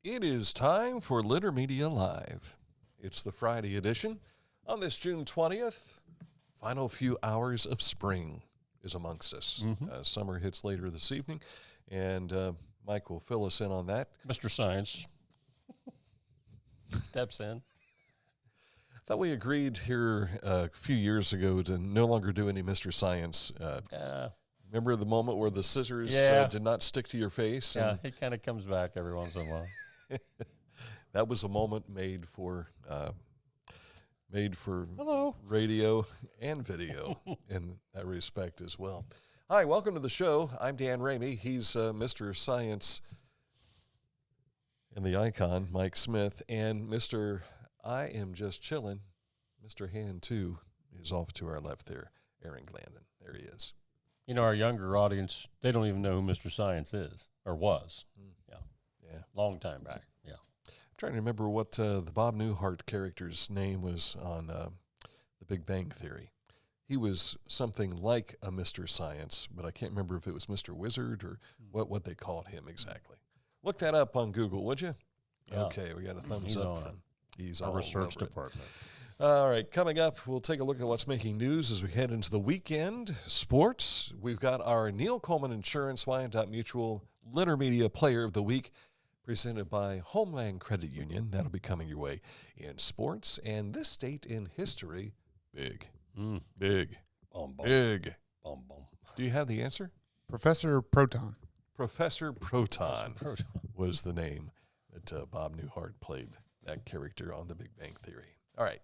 It is time for Litter Media Live. It's the Friday edition. On this June 20th, final few hours of spring is amongst us. Summer hits later this evening, and Mike will fill us in on that. Mr. Science steps in. I thought we agreed here a few years ago to no longer do any Mr. Science. Remember the moment where the scissors did not stick to your face? Yeah, he kind of comes back every once in a while. That was a moment made for Hello. radio and video in that respect as well. Hi, welcome to the show. I'm Dan Ramey. He's Mr. Science and the icon, Mike Smith, and Mr. I am just chilling. Mr. Hand 2 is off to our left there, Aaron Glandon. There he is. You know, our younger audience, they don't even know who Mr. Science is or was. Yeah. Long time back. Yeah. I'm trying to remember what the Bob Newhart character's name was on The Big Bang Theory. He was something like a Mr. Science, but I can't remember if it was Mr. Wizard or what they called him exactly. Look that up on Google, would you? Yeah. Okay, we got a thumbs He's up. on it. He's Our all research over it. department. All right, coming up, we'll take a look at what's making news as we head into the weekend. Sports, we've got our Neil Coleman Insurance Wyandotte Mutual Litter Media Player of the Week, presented by Homeland Credit Union. That'll be coming your way in sports. And this date in history, big. Big. Bum, bum. Big. Bum, bum. Do you have the answer? Professor Proton. Professor Proton was the name that Bob Newhart played, that character on The Big Bang Theory. All right.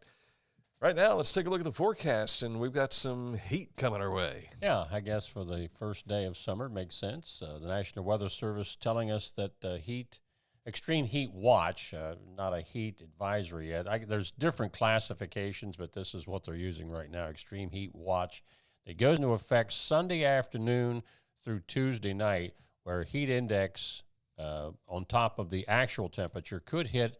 Right now, let's take a look at the forecast, and we've got some heat coming our way. Yeah, I guess for the first day of summer, makes sense. The National Weather Service telling us that extreme heat watch, not a heat advisory yet. There's different classifications, but this is what they're using right now, extreme heat watch. It goes into effect Sunday afternoon through Tuesday night, where heat index on top of the actual temperature could hit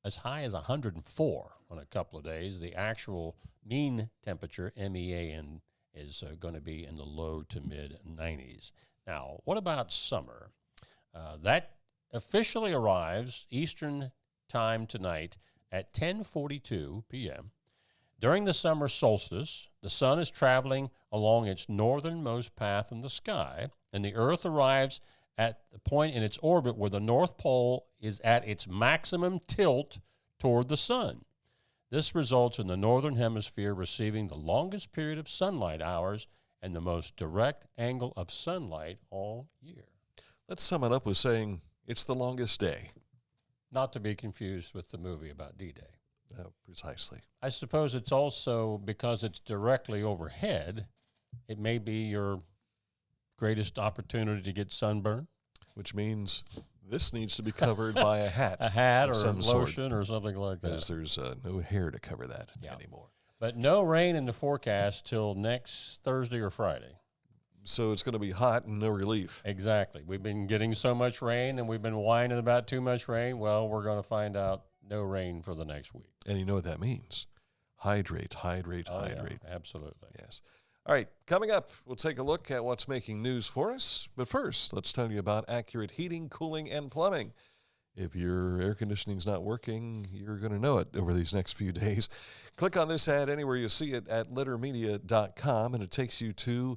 as high as 104 on a couple of days. The actual mean temperature, MEAN, is going to be in the low to mid 90s. Now, what about summer? That officially arrives Eastern time tonight at 10:42 p.m. During the summer solstice, the sun is traveling along its northernmost path in the sky, and the Earth arrives at the point in its orbit where the North Pole is at its maximum tilt toward the sun. This results in the northern hemisphere receiving the longest period of sunlight hours and the most direct angle of sunlight all year. Let's sum it up with saying it's the longest day. Not to be confused with the movie about D-Day. Precisely. I suppose it's also because it's directly overhead, it may be your greatest opportunity to get sunburn. Which means this needs to be covered by a hat. A hat or some lotion sort, or something like that. because there's no hair to cover that anymore. But no rain in the forecast till next Thursday or Friday. So it's going to be hot and no relief. Exactly. We've been getting so much rain and we've been whining about too much rain. Well, we're going to find out no rain for the next week. And you know what that means. Hydrate, hydrate, hydrate. Yeah, absolutely. Yes. All right, coming up, we'll take a look at what's making news for us. But first, let's tell you about Accurate Heating, Cooling, and Plumbing. If your air conditioning's not working, you're going to know it over these next few days. Click on this ad anywhere you see it at littermedia.com, and it takes you to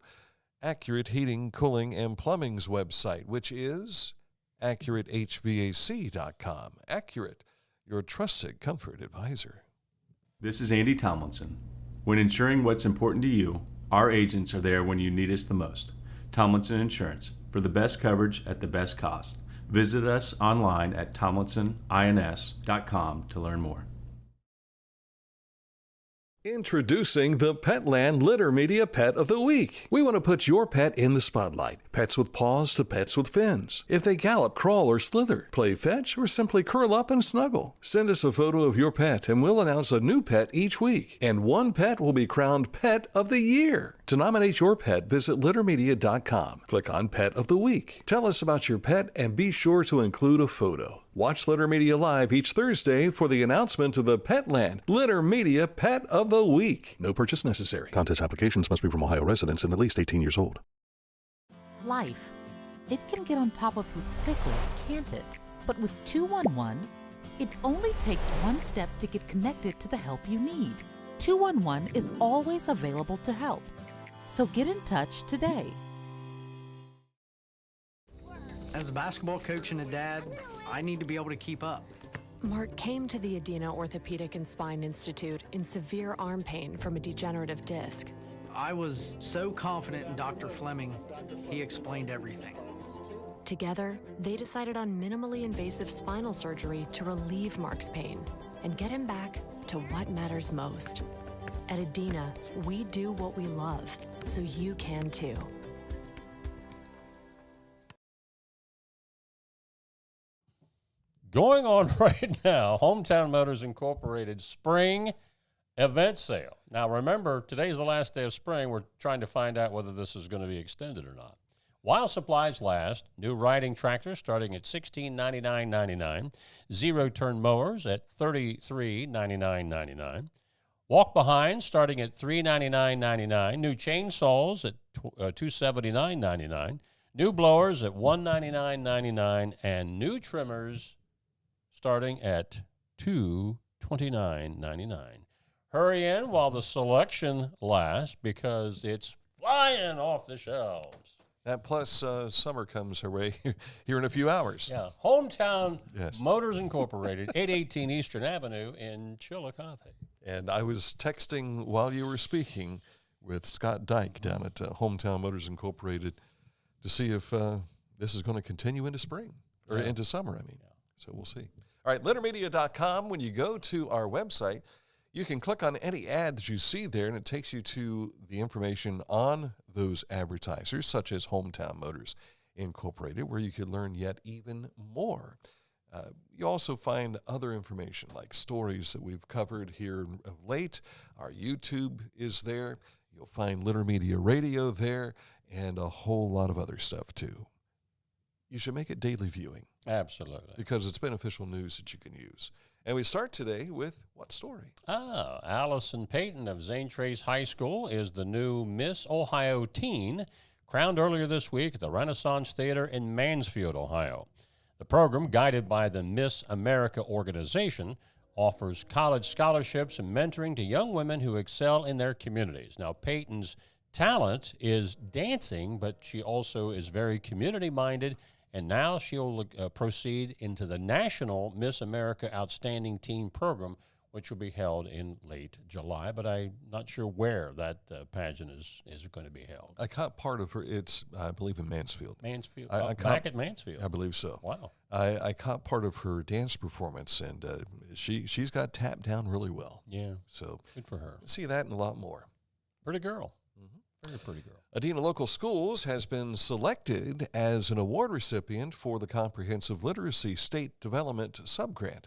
Accurate Heating, Cooling, and Plumbing's website, which is accuratehvac.com. Accurate, your trusted comfort advisor. This is Andy Tomlinson. When ensuring what's important to you, our agents are there when you need us the most. Tomlinson Insurance, for the best coverage at the best cost. Visit us online at tomlinsonins.com to learn more. Introducing the Petland Litter Media Pet of the Week. We want to put your pet in the spotlight. Pets with paws to pets with fins. If they gallop, crawl, or slither, play fetch, or simply curl up and snuggle. Send us a photo of your pet and we'll announce a new pet each week. And one pet will be crowned Pet of the Year. To nominate your pet, visit littermedia.com. Click on Pet of the Week. Tell us about your pet and be sure to include a photo. Watch Litter Media Live each Thursday for the announcement of the Petland Litter Media Pet of the Week. No purchase necessary. Contest applications must be from Ohio residents and at least 18 years old. Life. It can get on top of you quickly, can't it? But with 211, it only takes one step to get connected to the help you need. 211 is always available to help. So get in touch today. As a basketball coach and a dad, I need to be able to keep up. Mark came to the Adena Orthopedic and Spine Institute in severe arm pain from a degenerative disc. I was so confident in Dr. Fleming, he explained everything. Together, they decided on minimally invasive spinal surgery to relieve Mark's pain and get him back to what matters most. At Adena, we do what we love, so you can too. Going on right now, Hometown Motors Incorporated Spring Event Sale. Now remember, today's the last day of spring. We're trying to find out whether this is going to be extended or not. While supplies last, new riding tractors starting at $1699.99, zero-turn mowers at $3399.99, walk-behinds starting at $399.99, new chainsaws at $279.99, new blowers at $199.99, and new trimmers starting at $229.99. Hurry in while the selection lasts because it's flying off the shelves. That plus summer comes our way here in a few hours. Yeah, Hometown Yes. Motors Incorporated, 818 Eastern Avenue in Chillicothe. And I was texting while you were speaking with Scott Dyke down at Hometown Motors Incorporated to see if this is going to continue into spring or into summer, I mean. So we'll see. All right, littermedia.com. When you go to our website, you can click on any ad that you see there, and it takes you to the information on those advertisers, such as Hometown Motors Incorporated, where you can learn yet even more. You also find other information like stories that we've covered here of late. Our YouTube is there. You'll find Litter Media Radio there and a whole lot of other stuff, too. You should make it daily viewing. Absolutely. Because it's beneficial news that you can use. And we start today with what story? Allison Payton of Zane Trace High School is the new Miss Ohio teen, crowned earlier this week at the Renaissance Theatre in Mansfield, Ohio. The program, guided by the Miss America organization, offers college scholarships and mentoring to young women who excel in their communities. Now, Payton's talent is dancing, but she also is very community-minded, and now she'll proceed into the National Miss America Outstanding Teen Program, which will be held in late July, but I'm not sure where that pageant is going to be held. I caught part of her. It's, I believe, in Mansfield. Mansfield? Back at Mansfield? I believe so. Wow. I caught part of her dance performance, and she's got tapped down really well. Yeah. So good for her. See that and a lot more. Pretty girl. Very pretty girl. Adena Local Schools has been selected as an award recipient for the Comprehensive Literacy State Development Subgrant.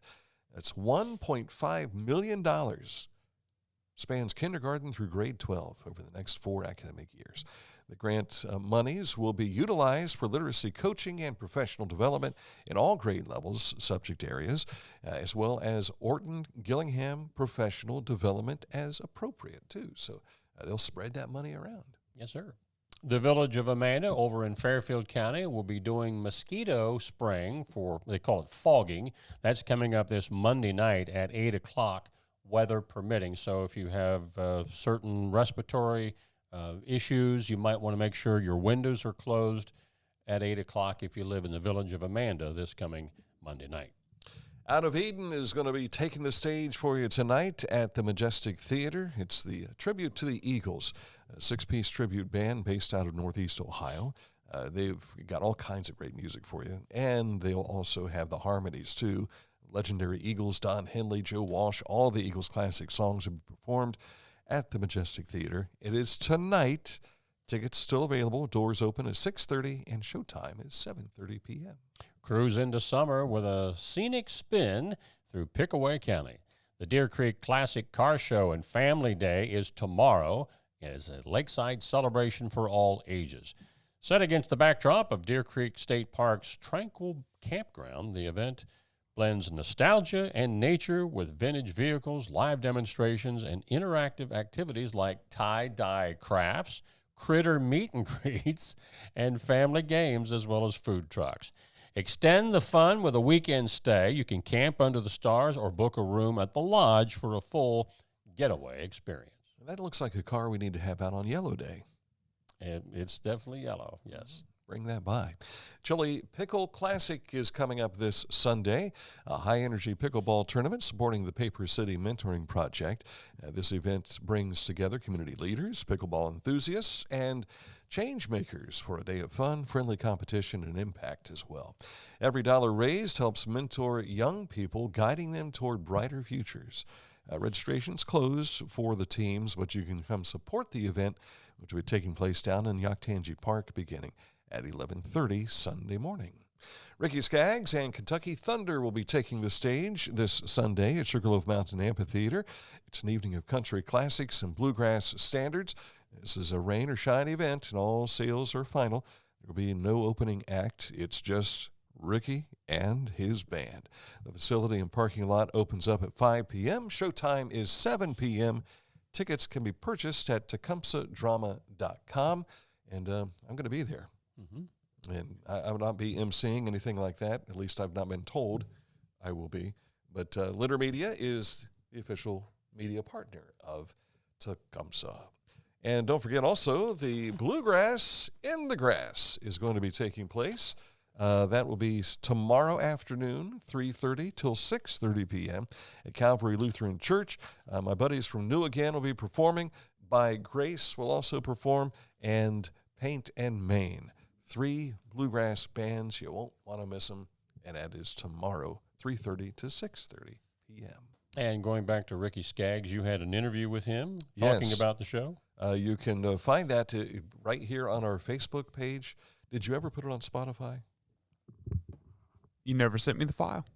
That's $1.5 million. Spans kindergarten through grade 12 over the next 4 academic years. The grant monies will be utilized for literacy coaching and professional development in all grade levels, subject areas, as well as Orton-Gillingham professional development as appropriate, too. So they'll spread that money around. Yes, sir. The Village of Amanda over in Fairfield County will be doing mosquito spraying for, they call it fogging. That's coming up this Monday night at 8 o'clock, weather permitting. So if you have certain respiratory issues, you might want to make sure your windows are closed at 8 o'clock if you live in the Village of Amanda this coming Monday night. Out of Eden is going to be taking the stage for you tonight at the Majestic Theatre. It's the tribute to the Eagles, a 6-piece tribute band based out of Northeast Ohio. They've got all kinds of great music for you, and they'll also have the harmonies, too. Legendary Eagles, Don Henley, Joe Walsh, all the Eagles classic songs will be performed at the Majestic Theatre. It is tonight. Tickets still available. Doors open at 6:30, and showtime is 7:30 p.m. Cruise into summer with a scenic spin through Pickle County. The Deer Creek Classic Car Show and Family Day is tomorrow. It is a lakeside celebration for all ages. Set against the backdrop of Deer Creek State Park's tranquil campground, the event blends nostalgia and nature with vintage vehicles, live demonstrations, and interactive activities like tie-dye crafts, critter meet and greets, and family games, as well as food trucks. Extend the fun with a weekend stay. You can camp under the stars or book a room at the lodge for a full getaway experience. That looks like a car we need to have out on Yellow Day. It's definitely yellow, yes. Bring that by. Chilli Pickle Classic is coming up this Sunday, a high-energy pickleball tournament supporting the Paper City Mentoring Project. This event brings together community leaders, pickleball enthusiasts, and change makers for a day of fun, friendly competition, and impact as well. Every dollar raised helps mentor young people, guiding them toward brighter futures. Registration's closed for the teams, but you can come support the event, which will be taking place down in Yaktangi Park beginning at 11:30 Sunday morning. Ricky Skaggs and Kentucky Thunder will be taking the stage this Sunday at Sugarloaf Mountain Amphitheater. It's an evening of country classics and bluegrass standards. This is a rain or shine event, and all sales are final. There will be no opening act. It's just Ricky and his band. The facility and parking lot opens up at 5 p.m. Showtime is 7 p.m. Tickets can be purchased at tecumsehdrama.com, and I'm going to be there. Mm-hmm. And I will not be emceeing anything like that. At least I've not been told I will be. But Litter Media is the official media partner of Tecumseh. And don't forget also the Bluegrass in the Grass is going to be taking place. That will be tomorrow afternoon, 3:30 till 6:30 p.m. at Calvary Lutheran Church. My buddies from New Again will be performing. By Grace will also perform, and Paint and Main. 3 bluegrass bands. You won't want to miss them. And that is tomorrow, 3:30 to 6:30 p.m. And going back to Ricky Skaggs, you had an interview with him talking about the show? You can find that right here on our Facebook page. Did you ever put it on Spotify? You never sent me the file.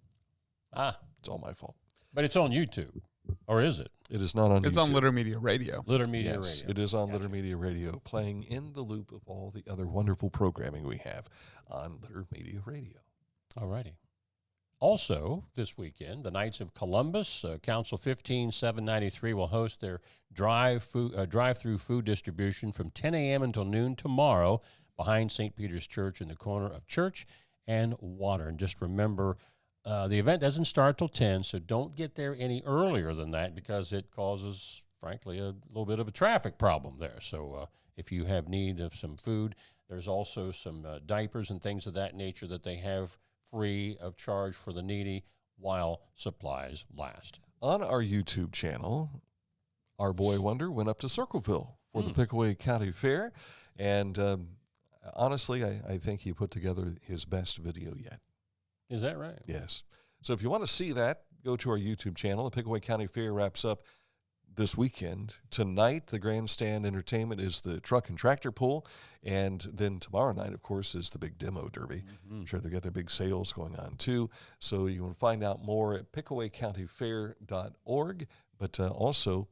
It's all my fault. But it's on YouTube, or is it? It is not on YouTube. It's on Litter Media Radio. Litter Media Yes, Radio. it is on Litter Media Radio, playing in the loop of all the other wonderful programming we have on Litter Media Radio. All righty. Also, this weekend, the Knights of Columbus, Council 15793, will host their drive-through food distribution from 10 a.m. until noon tomorrow behind St. Peter's Church in the corner of Church and Water. And just remember, the event doesn't start till 10, so don't get there any earlier than that because it causes, frankly, a little bit of a traffic problem there. So if you have need of some food, there's also some diapers and things of that nature that they have free of charge for the needy while supplies last. On our YouTube channel, our boy Wonder went up to Circleville for the Pickle County Fair, and honestly, I think he put together his best video yet. Is that right? Yes. So if you want to see that, go to our YouTube channel. The Pickle County Fair wraps up this weekend. Tonight, the grandstand entertainment is the truck and tractor pull, and then tomorrow night, of course, is the big demo derby. I'm sure they've got their big sales going on, too. So you can find out more at pickawaycountyfair.org, but also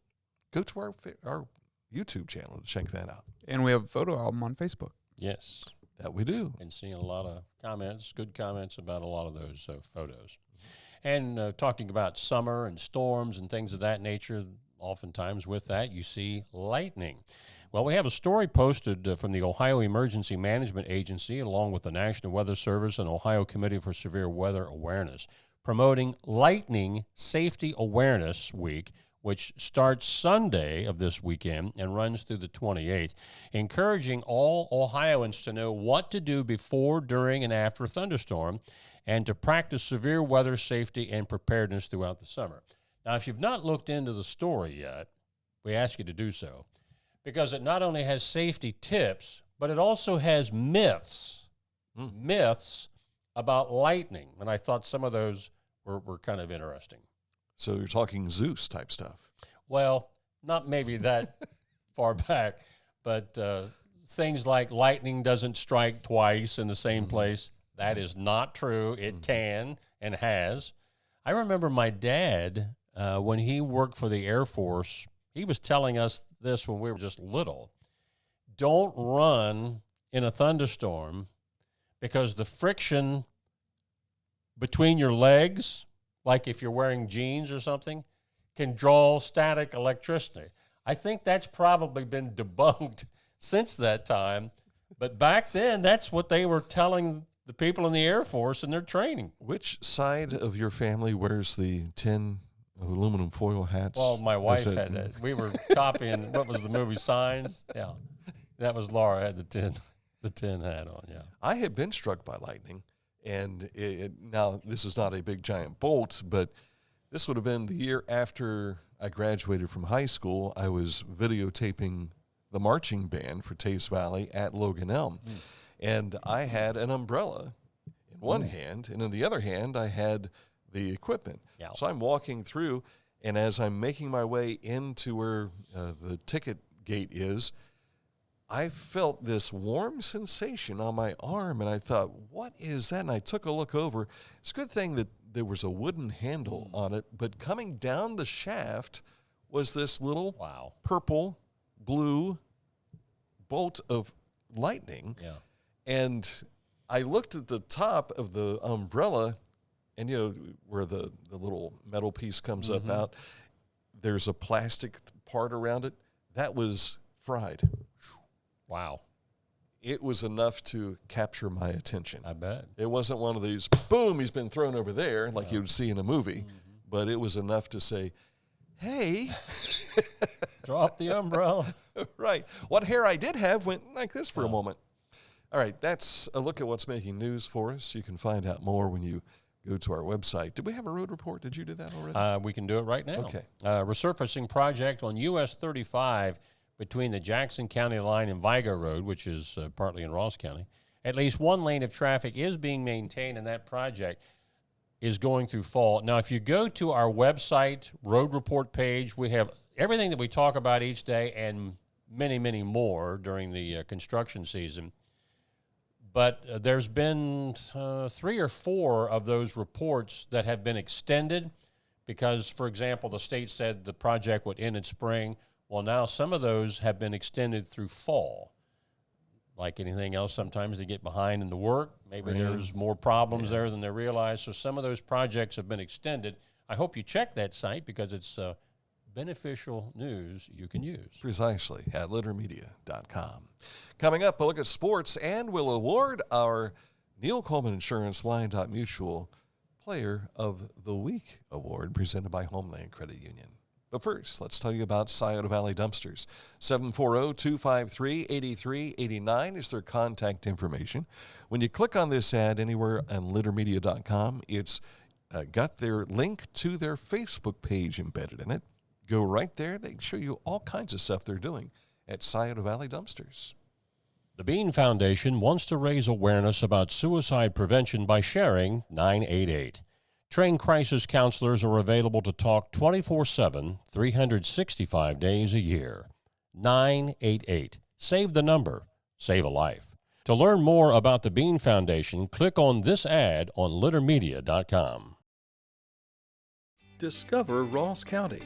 go to our YouTube channel to check that out. And we have a photo album on Facebook. Yes. That we do. And seeing a lot of comments, good comments about a lot of those photos. And talking about summer and storms and things of that nature, oftentimes with that, you see lightning. Well, we have a story posted from the Ohio Emergency Management Agency, along with the National Weather Service and Ohio Committee for Severe Weather Awareness, promoting Lightning Safety Awareness Week, which starts Sunday of this weekend and runs through the 28th, encouraging all Ohioans to know what to do before, during, and after a thunderstorm, and to practice severe weather safety and preparedness throughout the summer. Now, if you've not looked into the story yet, we ask you to do so, because it not only has safety tips, but it also has myths about lightning. And I thought some of those were kind of interesting. So you're talking Zeus type stuff. Well, not maybe that far back, but things like lightning doesn't strike twice in the same place. That is not true. It can and has. I remember my dad, when he worked for the Air Force, he was telling us this when we were just little. Don't run in a thunderstorm because the friction between your legs, like if you're wearing jeans or something, can draw static electricity. I think that's probably been debunked since that time. But back then, that's what they were telling the people in the Air Force and their training. Which side of your family wears the tin aluminum foil hats? Well, my wife had that. We were copying, what was the movie, Signs? Yeah. That was Laura had the tin hat on, yeah. I had been struck by lightning, and now this is not a big giant bolt, but this would have been the year after I graduated from high school. I was videotaping the marching band for Taste Valley at Logan Elm, and I had an umbrella in one hand, and in the other hand, I had the equipment. Yeah. So I'm walking through, and as I'm making my way into where the ticket gate is, I felt this warm sensation on my arm, and I thought, what is that? And I took a look over. It's a good thing that there was a wooden handle on it, but coming down the shaft was this little purple, blue bolt of lightning. Yeah. And I looked at the top of the umbrella, and, you know, where the little metal piece comes up out, there's a plastic part around it. That was fried. Wow. It was enough to capture my attention. I bet. It wasn't one of these, boom, he's been thrown over there, like you would see in a movie. But it was enough to say, hey. Drop the umbrella. Right. What hair I did have went like this for a moment. All right, that's a look at what's making news for us. You can find out more when you go to our website. Did we have a road report? Did you do that already? We can do it right now. Okay. Resurfacing project on US 35 between the Jackson County line and Vigo Road, which is partly in Ross County. At least one lane of traffic is being maintained, and that project is going through fall. Now, if you go to our website, road report page, we have everything that we talk about each day and many, many more during the construction season. But there's been 3 or 4 of those reports that have been extended because, for example, the state said the project would end in spring. Well, now some of those have been extended through fall. Like anything else, sometimes they get behind in the work. Maybe there's more problems there than they realize. So some of those projects have been extended. I hope you check that site because it's beneficial news you can use. Precisely, at littermedia.com. Coming up, a look at sports, and we'll award our Neil Coleman Insurance Wyandotte Mutual Player of the Week award presented by Homeland Credit Union. But first, let's tell you about Scioto Valley Dumpsters. 740-253-8389 is their contact information. When you click on this ad anywhere on littermedia.com, it's got their link to their Facebook page embedded in it. Go right there. They show you all kinds of stuff they're doing at Scioto Valley Dumpsters. The Bean Foundation wants to raise awareness about suicide prevention by sharing 988. Trained crisis counselors are available to talk 24/7, 365 days a year. 988. Save the number. Save a life. To learn more about the Bean Foundation, click on this ad on littermedia.com. Discover Ross County.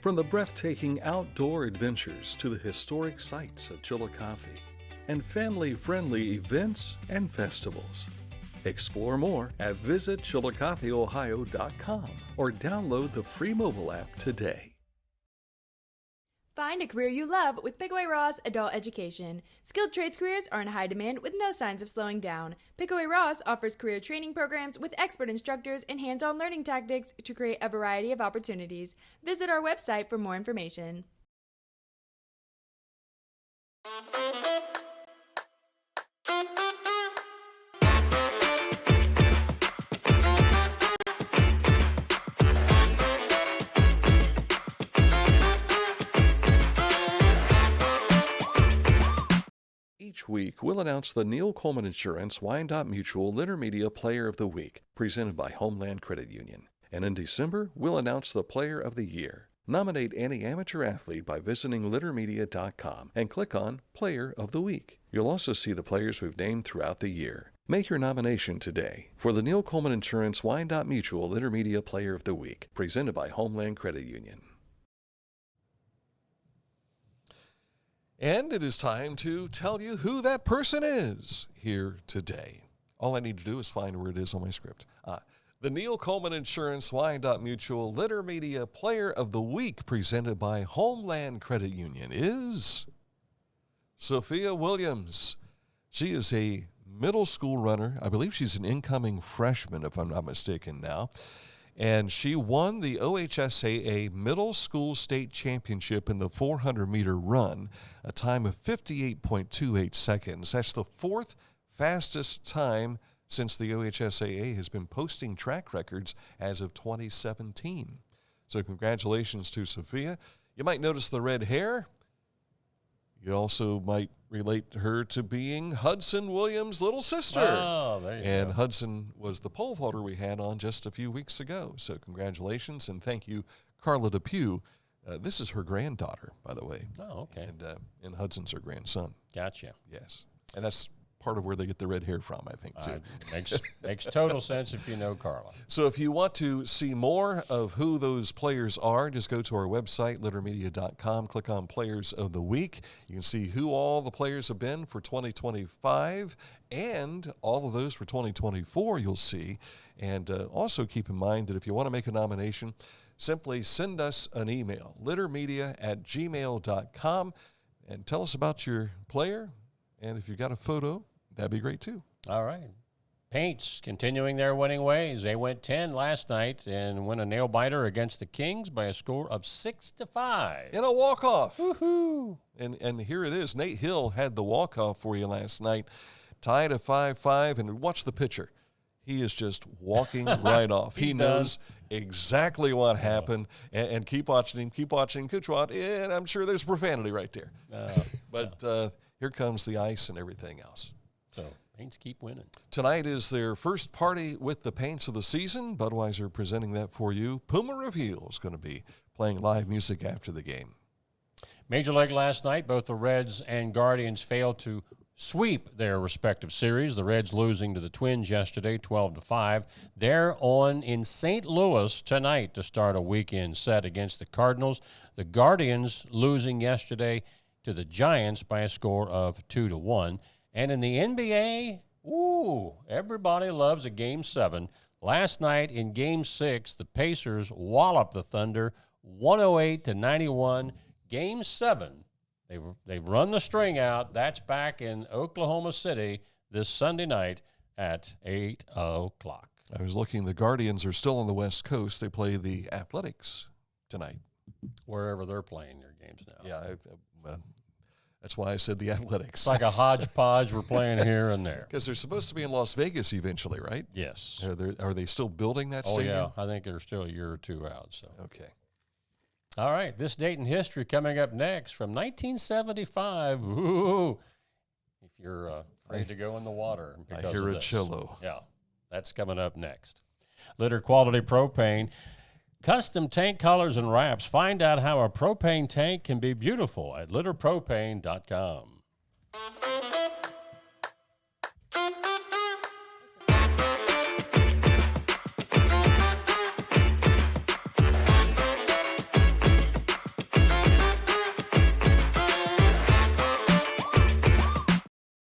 From the breathtaking outdoor adventures to the historic sights of Chillicothe and family-friendly events and festivals. Explore more at visitchillicotheohio.com or download the free mobile app today. Find a career you love with Pickle Ross Adult Education. Skilled trades careers are in high demand with no signs of slowing down. Pickle Ross offers career training programs with expert instructors and hands-on learning tactics to create a variety of opportunities. Visit our website for more information. Each week, we'll announce the Neil Coleman Insurance Wyandotte Mutual Litter Media Player of the Week, presented by Homeland Credit Union. And in December, we'll announce the Player of the Year. Nominate any amateur athlete by visiting littermedia.com and click on Player of the Week. You'll also see the players we've named throughout the year. Make your nomination today for the Neil Coleman Insurance Wyandotte Mutual Litter Media Player of the Week, presented by Homeland Credit Union. And it is time to tell you who that person is here today. All I need to do is find where it is on my script. The Neil Coleman Insurance Wyandotte Mutual Litter Media Player of the Week, presented by Homeland Credit Union, is Sophia Williams. She is a middle school runner. I believe she's an incoming freshman, if I'm not mistaken now. And she won the OHSAA Middle School State Championship in the 400-meter run, a time of 58.28 seconds. That's the fourth fastest time since the OHSAA has been posting track records as of 2017. So congratulations to Sophia. You might notice the red hair. You also might relate her to being Hudson Williams' little sister. Oh, there you And go. Hudson was the pole vaulter we had on just a few weeks ago. So congratulations, and thank you, Carla Depew. This is her granddaughter, by the way. Oh, okay. And Hudson's her grandson. Gotcha. Yes. And that's part of where they get the red hair from, I think, too. Makes total sense if you know Carla. So if you want to see more of who those players are, just go to our website, littermedia.com, click on Players of the Week. You can see who all the players have been for 2025 and all of those for 2024 you'll see. And also keep in mind that if you want to make a nomination, simply send us an email, littermedia@gmail.com, and tell us about your player. And if you've got a photo, that'd be great too. All right. Paints continuing their winning ways. They went 10 last night and won a nail-biter against the Kings by a score of 6-5. In a walk-off. Woohoo! And here it is. Nate Hill had the walk-off for you last night, tied at 5-5, and watch the pitcher. He is just walking right off. He knows exactly what happened, and keep watching him, Coach Watt, and I'm sure there's profanity right there. But here comes the ice and everything else. So Paints keep winning. Tonight is their first party with the Paints of the season. Budweiser presenting that for you. Puma Reveal is going to be playing live music after the game. Major League last night, both the Reds and Guardians failed to sweep their respective series. The Reds losing to the Twins yesterday, 12-5. They're on in St. Louis tonight to start a weekend set against the Cardinals. The Guardians losing yesterday to the Giants by a score of 2-1. And in the NBA, everybody loves a Game 7. Last night in Game 6, the Pacers walloped the Thunder 108-91. Game 7, they've run the string out. That's back in Oklahoma City this Sunday night at 8 o'clock. I was looking. The Guardians are still on the West Coast. They play the Athletics tonight. Wherever they're playing their games now. Yeah, that's why I said the Athletics. It's like a hodgepodge. We're playing here and there. Because they're supposed to be in Las Vegas eventually, right? Yes. Are they still building that Oh, stadium? yeah. I think they're still a year or two out. So. Okay. All right. This date in history coming up next from 1975. Ooh. If you're afraid to go in the water because I hear of a this. cello. Yeah. That's coming up next. Litter Quality Propane. Custom tank colors and wraps. Find out how a propane tank can be beautiful at litterpropane.com.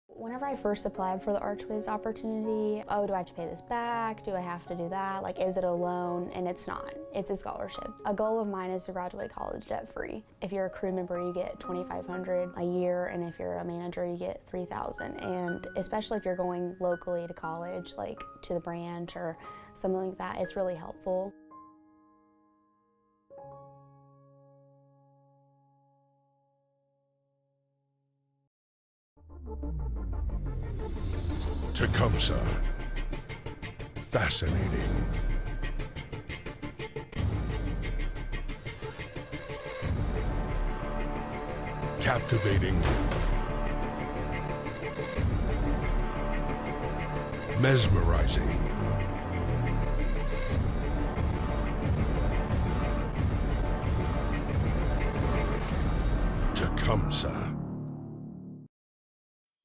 Whenever I first applied for the Archways opportunity, do I have to pay this back? Do I have to do that? Like, is it a loan? And it's not. It's a scholarship. A goal of mine is to graduate college debt-free. If you're a crew member, you get $2,500 a year, and if you're a manager, you get $3,000. And especially if you're going locally to college, like to the branch or something like that, it's really helpful. Tecumseh. Fascinating. Captivating. Mesmerizing. Tecumseh.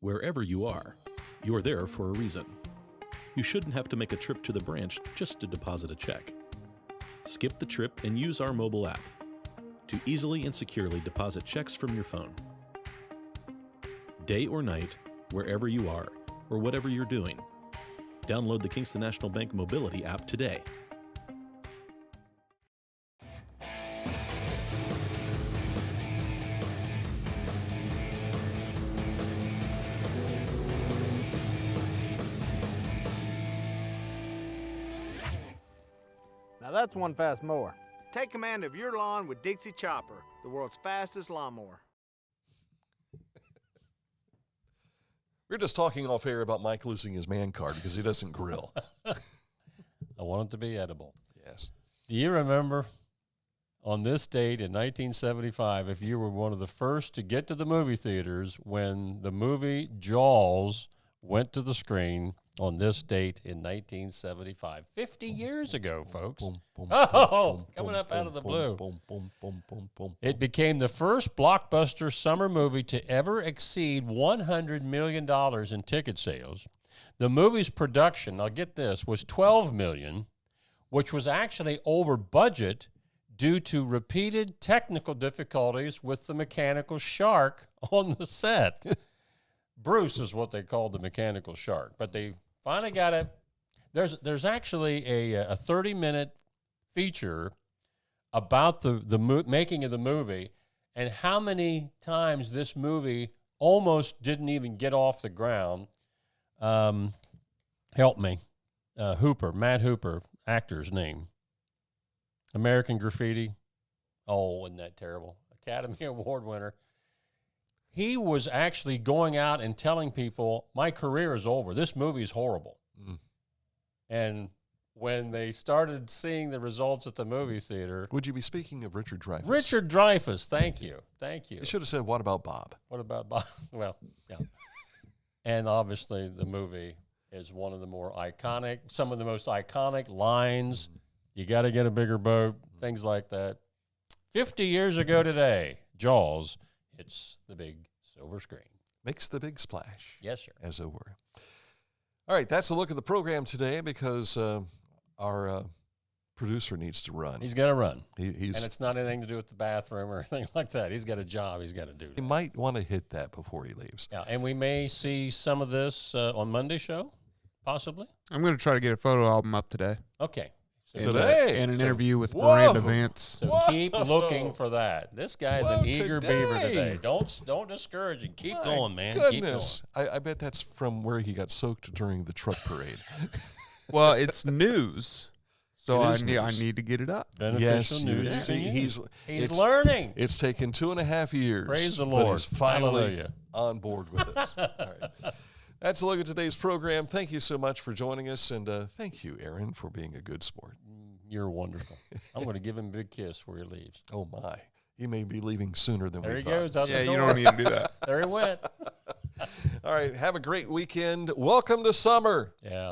Wherever you are, you're there for a reason. You shouldn't have to make a trip to the branch just to deposit a check. Skip the trip and use our mobile app to easily and securely deposit checks from your phone. Day or night, wherever you are, or whatever you're doing, download the Kingston National Bank Mobility app today. Now that's one fast mower. Take command of your lawn with Dixie Chopper, the world's fastest lawnmower. We're just talking off air about Mike losing his man card because he doesn't grill. I want it to be edible. Yes. Do you remember on this date in 1975, if you were one of the first to get to the movie theaters when the movie Jaws went to the screen on this date in 1975? 50 years ago, folks. Coming up out of the blue. It became the first blockbuster summer movie to ever exceed $100 million in ticket sales. The movie's production, now get this, was $12 million, which was actually over budget due to repeated technical difficulties with the mechanical shark on the set. Bruce is what they called the mechanical shark, but they finally got it. There's actually a 30-minute feature about the making of the movie and how many times this movie almost didn't even get off the ground. Help me. Matt Hooper, actor's name. American Graffiti. Oh, isn't that terrible? Academy Award winner. He was actually going out and telling people, my career is over. This movie is horrible. Mm. And when they started seeing the results at the movie theater. Would you be speaking of Richard Dreyfuss? Richard Dreyfuss, thank you. Thank you. You should have said, what about Bob? What about Bob? Well, yeah. And obviously the movie is one of the more iconic, some of the most iconic lines. You got to get a bigger boat, things like that. 50 years ago today, Jaws hits the big silver screen. Makes the big splash. Yes, sir. As it were. All right, that's a look at the program today because our producer needs to run. He's got to run. And it's not anything to do with the bathroom or anything like that. He's got a job he's got to do. He might want to hit that before he leaves. Yeah, and we may see some of this on Monday's show, possibly. I'm going to try to get a photo album up today. Okay. Today? And an interview with Miranda Vance. So keep looking for that. This guy's an eager beaver today. Don't discourage him. Keep going, man. Goodness. Keep going. I bet that's from where he got soaked during the truck parade. Well, it's news. So I need to get it up. Beneficial news. He's learning. It's taken 2.5 years. Praise the Lord. But he's finally Hallelujah. on board with us. All right. That's a look at today's program. Thank you so much for joining us, and thank you, Aaron, for being a good sport. You're wonderful. I'm going to give him a big kiss where he leaves. Oh, my. He may be leaving sooner than there we he thought. Goes out the door. You don't need to do that. There he went. All right, have a great weekend. Welcome to summer. Yeah.